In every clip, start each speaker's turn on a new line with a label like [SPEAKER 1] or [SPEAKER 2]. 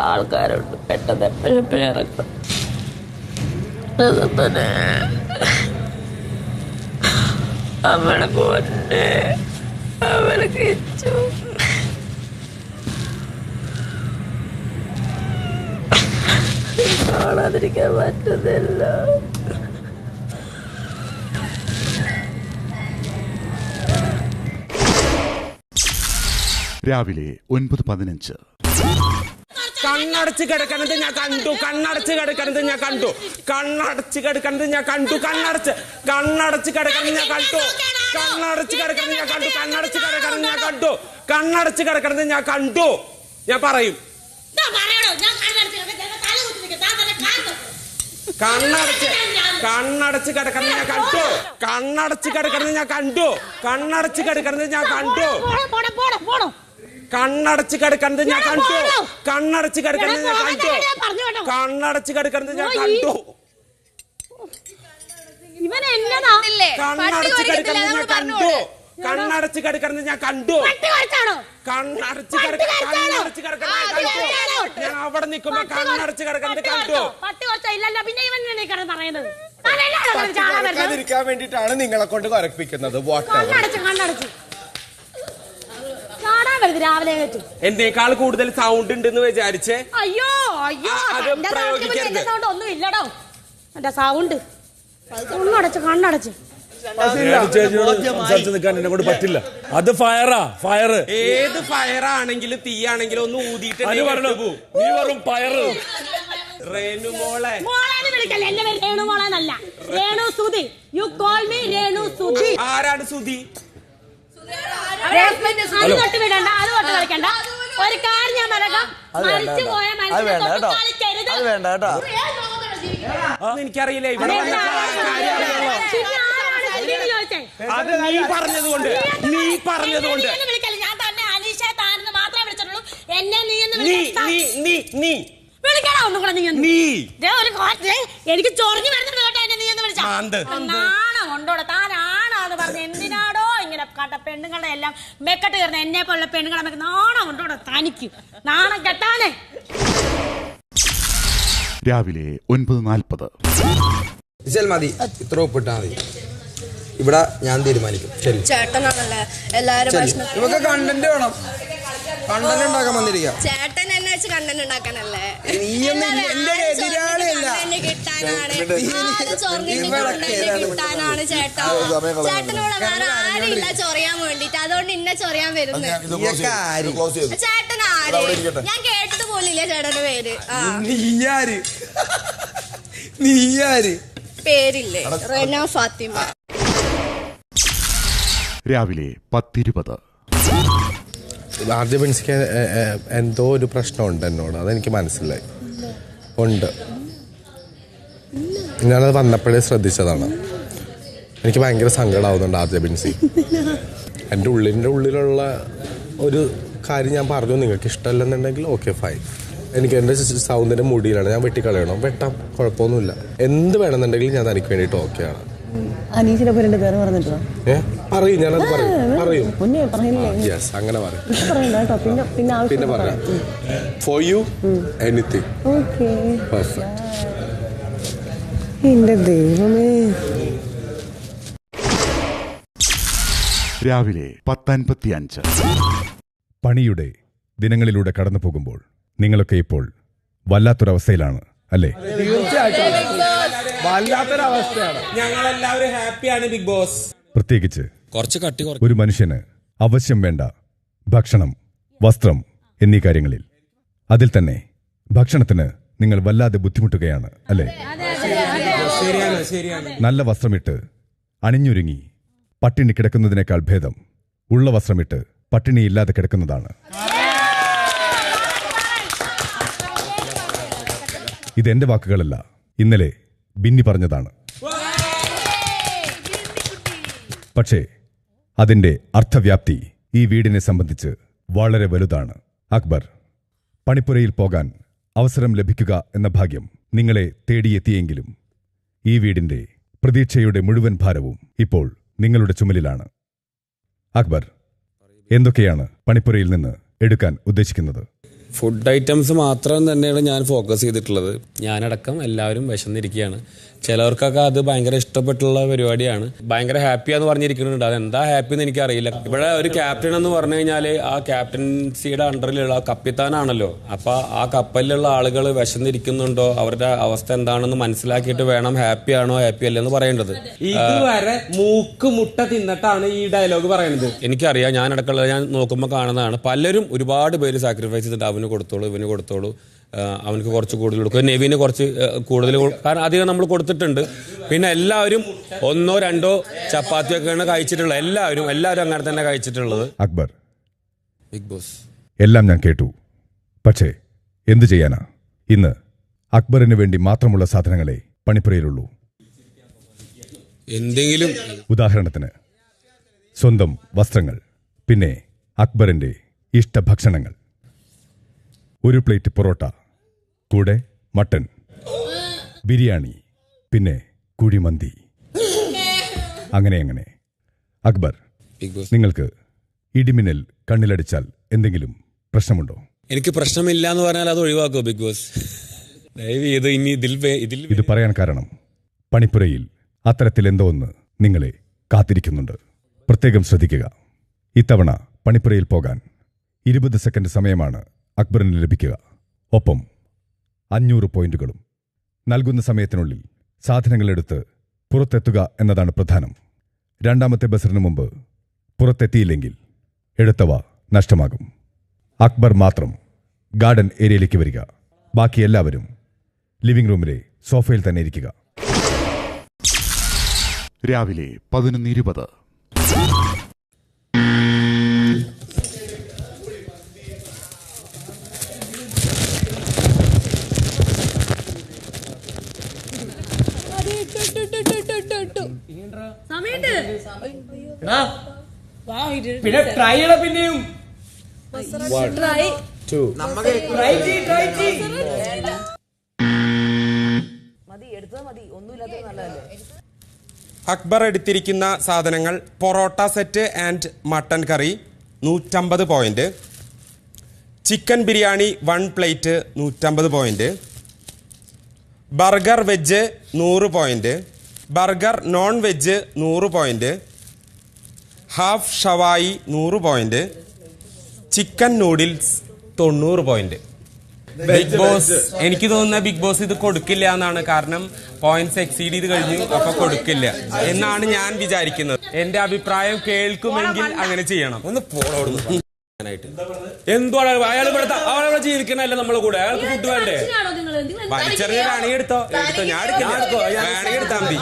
[SPEAKER 1] ആൾക്കാരുണ്ട് പെട്ടെന്ന് എപ്പോഴും ഇറക്കും. അവളെ പോന്നെ അവളെ കിച്ചു കാണാതിരിക്കാൻ പറ്റുന്നില്ല.
[SPEAKER 2] രാവിലെ 9:15.
[SPEAKER 3] കണ്ണടച്ച് കിടക്കണത് ഞാൻ കണ്ടു. കണ്ണടച്ച് കിടക്കണത് ഞാൻ കണ്ടു. കണ്ണടച്ച് കിടക്കണത് ഞാൻ കണ്ടു. കണ്ണടച്ച് കിടക്കണത് ഞാൻ കണ്ടു. കണ്ണടച്ച് കിടക്കണത് ഞാൻ കണ്ടു. കണ്ണടച്ച് കിടക്കണത് ഞാൻ കണ്ടു. കണ്ണടച്ച് കിടക്കണത് ഞാൻ കണ്ടു. ഞാൻ പറയും. കണ്ണടച്ച് കിടക്കണത് ഞാൻ കണ്ടു. കണ്ണടച്ച് കിടക്കണത് ഞാൻ കണ്ടു. കണ്ണടച്ച് കിടക്കണത് ഞാൻ കണ്ടു. കണ്ണടച്ച് കിടക്കണത് ഞാൻ കണ്ടു. കണ്ണടച്ച് കിടക്കണത് ഞാൻ കണ്ടു. കണ്ണടച്ച് കിടക്കണത് ഞാൻ കണ്ടു. കണ്ണടച്ച് കിടക്കണത് ഞാൻ കണ്ടു. കണ്ണടച്ച് കിടക്കണത് ഞാൻ കണ്ടു. കണ്ണടച്ച് കിടക്കണത് ഞാൻ അവിടെ നിൽക്കുമ്പോ കണ്ണടച്ച് കിടക്കണത് കണ്ടു.
[SPEAKER 4] വേണ്ടിട്ടാണ് നിങ്ങളെ കൊണ്ട് കുരപ്പിക്കുന്നത്.
[SPEAKER 3] എന്നേക്കാൾ കൂടുതൽ സൗണ്ട് ഉണ്ടെന്ന് വിചാരിച്ചേ.
[SPEAKER 5] അയ്യോ അയ്യോ ഒന്നും ഇല്ലടോ. എന്റെ സൗണ്ട് ഒന്നടച്ച് കണ്ണടച്ച്
[SPEAKER 4] നിൽക്കാൻ എന്നെ കൊണ്ട് പറ്റില്ല. അത് ഫയറാ. ഫയർ
[SPEAKER 3] ഏത് ഫയറാണെങ്കിലും തീയാണെങ്കിലും ഒന്ന് ഊതിയിട്ട്
[SPEAKER 4] നീ വെറും ഫയറ്.
[SPEAKER 3] റേണുമോളെ
[SPEAKER 5] മോളെന്ന് വിളിക്കല്ലേ. എന്റെ പേര് രേണു മോളെന്നല്ല, Renu Sudhi. You call me Renu Sudhi.
[SPEAKER 3] ആരാണ് സുധി?
[SPEAKER 5] അത് തൊട്ട് വിടണ്ട, അത് തൊട്ട് കളിക്കണ്ട. ഒരു കാര്യം ഞാൻ പറയാം, മരിച്ചു പോയ
[SPEAKER 3] എനിക്കറിയില്ല. ഇവിടെ അത് നീ പറഞ്ഞതുകൊണ്ട്
[SPEAKER 5] ഞാൻ തന്നെ അനീഷ താനെന്ന് മാത്രമേ വിളിച്ചിട്ടുള്ളൂ. എന്നെ
[SPEAKER 3] നീ
[SPEAKER 5] വിളിക്കണോ ഒന്നും കൂടെ. എനിക്ക് ചൊറിഞ്ഞു വരുന്നുണ്ട് കേട്ടോ. എന്നെ നീ എന്ന് വിളിച്ചാ നാണം കൊണ്ടോടെ. താനാണോന്ന് പറഞ്ഞ് എന്തിനാടോ ഇങ്ങനെ കണ്ട പെണ്ണുങ്ങളുടെ എല്ലാം മെക്കെട്ട് കയറുന്ന എന്നെ പോലുള്ള പെണ്ണുങ്ങളെ നാണം കൊണ്ടോടെ. തനിക്ക് നാണം കെട്ടാനേ.
[SPEAKER 2] രാവിലെ 9:40.
[SPEAKER 6] മതി, ഇത്ര ഒപ്പിട്ടാ മതി. ഇവിടെ ഞാൻ തീരുമാനിക്കും. ശരി,
[SPEAKER 7] ചേട്ടനാണല്ലേ എല്ലാരും
[SPEAKER 6] നമുക്ക് കണ്ടന്റ് വേണം. കണ്ടന്റ് ഉണ്ടാക്കാൻ വന്നിരിക്കാം.
[SPEAKER 7] ചേട്ടൻ എന്നെ വെച്ച് കണ്ടന്റ് ഉണ്ടാക്കാനല്ലേ. കിട്ടാനാണ് ചേട്ടാ. ചേട്ടനോട് വേറെ ആരില്ല ചൊറിയാൻ വേണ്ടിട്ട്. അതുകൊണ്ട് ഇന്നെ ചൊറിയാൻ വരുന്നത്. ചേട്ടൻ ആര്? ഞാൻ കേട്ടിട്ട് പോലില്ല ചേട്ടന്റെ പേര്.
[SPEAKER 6] നീയാര്?
[SPEAKER 7] പേരില്ലേ? റെന ഫാത്തിമ.
[SPEAKER 2] രാവിലെ 10:20.
[SPEAKER 4] ആദ്യ പെൺസിക്ക് എന്തോ ഒരു പ്രശ്നമുണ്ട് എന്നോട്. അതെനിക്ക് മനസ്സിലായി. ഉണ്ട്. ഞാനത് വന്നപ്പോഴേ ശ്രദ്ധിച്ചതാണ്. എനിക്ക് ഭയങ്കര സങ്കടമാവുന്നുണ്ട് ആദ്യ പെൺസി. എൻ്റെ ഉള്ളിലുള്ള ഒരു കാര്യം ഞാൻ പറഞ്ഞു. നിങ്ങൾക്ക് ഇഷ്ടമല്ലെന്നുണ്ടെങ്കിൽ ഓക്കെ ഫൈൻ. എനിക്ക് എൻ്റെ സൗന്ദര്യം മുടിയിലാണ്. ഞാൻ വെട്ടിക്കളയണം, വെട്ടാം, കുഴപ്പമൊന്നുമില്ല. എന്ത് വേണമെന്നുണ്ടെങ്കിൽ ഞാൻ തനിക്ക് വേണ്ടിയിട്ട് ഓക്കെയാണ്.
[SPEAKER 1] അനീഷിന്റെ പേര് പേര് പറഞ്ഞിട്ടോ
[SPEAKER 4] പറയും. ഞാനത് പറയും. യെസ്, അങ്ങനെ പറയും. പിന്നെ പറയാം. For you anything. പെർഫെക്റ്റ്.
[SPEAKER 1] എന്റെ ദൈവമേ.
[SPEAKER 2] രാവിലെ 10:55.
[SPEAKER 8] പണിയുടെ ദിനങ്ങളിലൂടെ കടന്നു പോകുമ്പോൾ നിങ്ങളൊക്കെ ഇപ്പോൾ വല്ലാത്തൊരവസ്ഥയിലാണ് അല്ലേ?
[SPEAKER 3] വല്ലാത്തൊരവസ്ഥയാണ്. ഞങ്ങളെല്ലാവരും ഹാപ്പിയാണ് ബിഗ് ബോസ്.
[SPEAKER 8] പ്രത്യേകിച്ച് ഒരു മനുഷ്യന് അവശ്യം വേണ്ട ഭക്ഷണം, വസ്ത്രം എന്നീ കാര്യങ്ങളിൽ. അതിൽ തന്നെ ഭക്ഷണത്തിന് നിങ്ങൾ വല്ലാതെ ബുദ്ധിമുട്ടുകയാണ് അല്ലേ? നല്ല വസ്ത്രമിട്ട് അണിഞ്ഞൊരുങ്ങി പട്ടിണി കിടക്കുന്നതിനേക്കാൾ ഭേദം ഉള്ള വസ്ത്രമിട്ട് പട്ടിണിയില്ലാതെ കിടക്കുന്നതാണ്. ഇതെന്റെ വാക്കുകളല്ല, ഇന്നലെ ബിന്നി പറഞ്ഞതാണ്. പക്ഷേ അതിന്റെ അർത്ഥവ്യാപ്തി ഈ വീടിനെ സംബന്ധിച്ച് വളരെ വലുതാണ്. അക്ബർ, പണിപ്പുരയിൽ പോകാൻ അവസരം ലഭിക്കുക എന്ന ഭാഗ്യം നിങ്ങളെ തേടിയെത്തിയെങ്കിലും ഈ വീടിന്റെ പ്രതീക്ഷയുടെ മുഴുവൻ ഭാരവും ഇപ്പോൾ നിങ്ങളുടെ ചുമലിലാണ്. അക്ബർ, എന്തൊക്കെയാണ് പണിപ്പുരയിൽ നിന്ന് എടുക്കാൻ ഉദ്ദേശിക്കുന്നത്?
[SPEAKER 9] ഫുഡ് ഐറ്റംസ് മാത്രം തന്നെയാണ് ഞാൻ ഫോക്കസ് ചെയ്തിട്ടുള്ളത്. ഞാനടക്കം എല്ലാവരും വിശന്നിരിക്കുകയാണ്. ചിലവർക്കൊക്കെ അത് ഭയങ്കര ഇഷ്ടപ്പെട്ടുള്ള പരിപാടിയാണ്. ഭയങ്കര ഹാപ്പിയാന്ന് പറഞ്ഞിരിക്കുന്നുണ്ട്. അതെന്താ ഹാപ്പി എന്ന് എനിക്കറിയില്ല. ഇവിടെ ഒരു ക്യാപ്റ്റൻ എന്ന് പറഞ്ഞു കഴിഞ്ഞാൽ ആ ക്യാപ്റ്റൻസിയുടെ അണ്ടറിലുള്ള കപ്പിത്താനാണല്ലോ. അപ്പൊ ആ കപ്പലിലുള്ള ആളുകൾ വിശന്നിരിക്കുന്നുണ്ടോ, അവരുടെ അവസ്ഥ എന്താണെന്ന് മനസ്സിലാക്കിയിട്ട് വേണം ഹാപ്പിയാണോ ഹാപ്പി അല്ലെന്ന് പറയേണ്ടത്.
[SPEAKER 3] ഇതുവരെ മൂക്ക് മുട്ട തിന്നിട്ടാണ് ഈ ഡയലോഗ് പറയുന്നത്.
[SPEAKER 9] എനിക്കറിയാം, ഞാനടക്കമുള്ള ഞാൻ നോക്കുമ്പോൾ കാണുന്നതാണ്. പലരും ഒരുപാട് പേര് സാക്രിഫൈസ് ചെയ്തിട്ട് അവന് കൊടുത്തോളൂ, ഇവന് കൊടുത്തോളൂ, അവനക്ക് കുറച്ച് കൂടുതൽ കൊടുക്കും, നെവിന് കുറച്ച് കൂടുതൽ, കാരണം അധികം നമ്മൾ കൊടുത്തിട്ടുണ്ട്. പിന്നെ എല്ലാവരും 1 2 ചപ്പാത്തിയൊക്കെയാണ് കഴിച്ചിട്ടുള്ളത്. എല്ലാവരും അങ്ങനെ തന്നെ കഴിച്ചിട്ടുള്ളത്.
[SPEAKER 8] അക്ബർ,
[SPEAKER 9] ബിഗ് ബോസ്
[SPEAKER 8] എല്ലാം ഞാൻ കേട്ടു. പക്ഷേ എന്തു ചെയ്യാനാ? ഇന്ന് അക്ബറിന് വേണ്ടി മാത്രമുള്ള സാധനങ്ങളെ പണിപ്പുരയിലുള്ളൂ.
[SPEAKER 9] എന്തെങ്കിലും
[SPEAKER 8] ഉദാഹരണത്തിന് സ്വന്തം വസ്ത്രങ്ങൾ, പിന്നെ അക്ബറിന്റെ ഇഷ്ടഭക്ഷണങ്ങൾ. ഒരു പ്ലേറ്റ് പൊറോട്ട, കൂടെ മട്ടൻ, ബിരിയാണി, പിന്നെ കുഴിമന്തി. അങ്ങനെ അക്ബർ,
[SPEAKER 9] ബിഗ് ബോസ്
[SPEAKER 8] നിങ്ങൾക്ക് ഇടിമിന്നൽ കണ്ണിലടിച്ചാൽ എന്തെങ്കിലും പ്രശ്നമുണ്ടോ?
[SPEAKER 9] എനിക്ക് പ്രശ്നമില്ല എന്ന് പറഞ്ഞാൽ അത് ഒഴിവാക്കുമോ ബിഗ് ബോസ്? ദയവ് ഇനി ഇതിൽ
[SPEAKER 8] ഇത് പറയാൻ കാരണം പണിപ്പുരയിൽ അത്തരത്തിൽ എന്തോ ഒന്ന് നിങ്ങളെ കാത്തിരിക്കുന്നുണ്ട്. പ്രത്യേകം ശ്രദ്ധിക്കുക. ഇത്തവണ പണിപ്പുരയിൽ പോകാൻ 20 സെക്കൻഡ് സമയമാണ് അക്ബറിന് ലഭിക്കുക. ഒപ്പം 500 പോയിന്റുകളും. നൽകുന്ന സമയത്തിനുള്ളിൽ സാധനങ്ങളെടുത്ത് പുറത്തെത്തുക എന്നതാണ് പ്രധാനം. രണ്ടാമത്തെ ബസറിന് മുമ്പ് പുറത്തെത്തിയില്ലെങ്കിൽ എടുത്തവ നഷ്ടമാകും. അക്ബർ മാത്രം ഗാർഡൻ ഏരിയയിലേക്ക് വരിക. ബാക്കി എല്ലാവരും ലിവിംഗ് റൂമിലെ സോഫയിൽ തന്നെ ഇരിക്കുക.
[SPEAKER 2] രാവിലെ 11:20.
[SPEAKER 3] പിന്നെ ട്രൈ ചെയ്യണം. പിന്നെയും അക്ബർ എടുത്തിരിക്കുന്ന സാധനങ്ങൾ: porotta set and mutton curry 150 point, chicken biryani 1 plate 150 point, burger veg 100 point, burger non veg 100 point, half ഷവായി 100 point, chicken noodles 90 point. Big boss, എനിക്ക് തോന്നുന്ന ബിഗ് ബോസ് ഇത് കൊടുക്കില്ല എന്നാണ്. കാരണം പോയിന്റ്സ് എക്സീഡ് ചെയ്ത് കഴിഞ്ഞു, അപ്പൊ കൊടുക്കില്ല എന്നാണ് ഞാൻ വിചാരിക്കുന്നത്. എന്റെ അഭിപ്രായം കേൾക്കുമെങ്കിൽ അങ്ങനെ ചെയ്യണം.
[SPEAKER 9] ഒന്ന് പോണോടുന്നു എന്തുവാണ് അയാൾ അവളെ ജീവിക്കണല്ലേ നമ്മളെ കൂടെ. അയാൾക്ക് ഫുഡ് വേണ്ടേ?
[SPEAKER 3] വലിച്ചെറിഞ്ഞ വേണമെങ്കിൽ എടുത്തോ, ഞാൻ എടുക്കില്ല. വേണമെങ്കിൽ എടുത്താൽ മതി.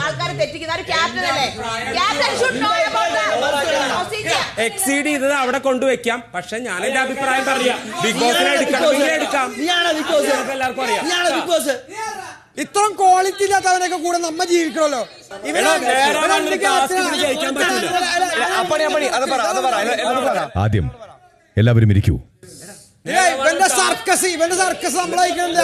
[SPEAKER 3] എക്സീഡ് ചെയ്തത് അവിടെ കൊണ്ടുവയ്ക്കാം. പക്ഷെ ഞാൻ എന്റെ അഭിപ്രായം പറയാം. ബിഗ് ബോസിനെ എടുക്കാം. എല്ലാവർക്കും അറിയാം.
[SPEAKER 6] ഇത്രയും ക്വാളിറ്റി ഇല്ലാത്തവനൊക്കെ കൂടെ നമ്മ ജീവിക്കണല്ലോ.
[SPEAKER 8] ആദ്യം എല്ലാവരും ഇരിക്കൂ.
[SPEAKER 6] ഇവന്റെ സർക്കസ് നമ്മളയക്കണില്ല.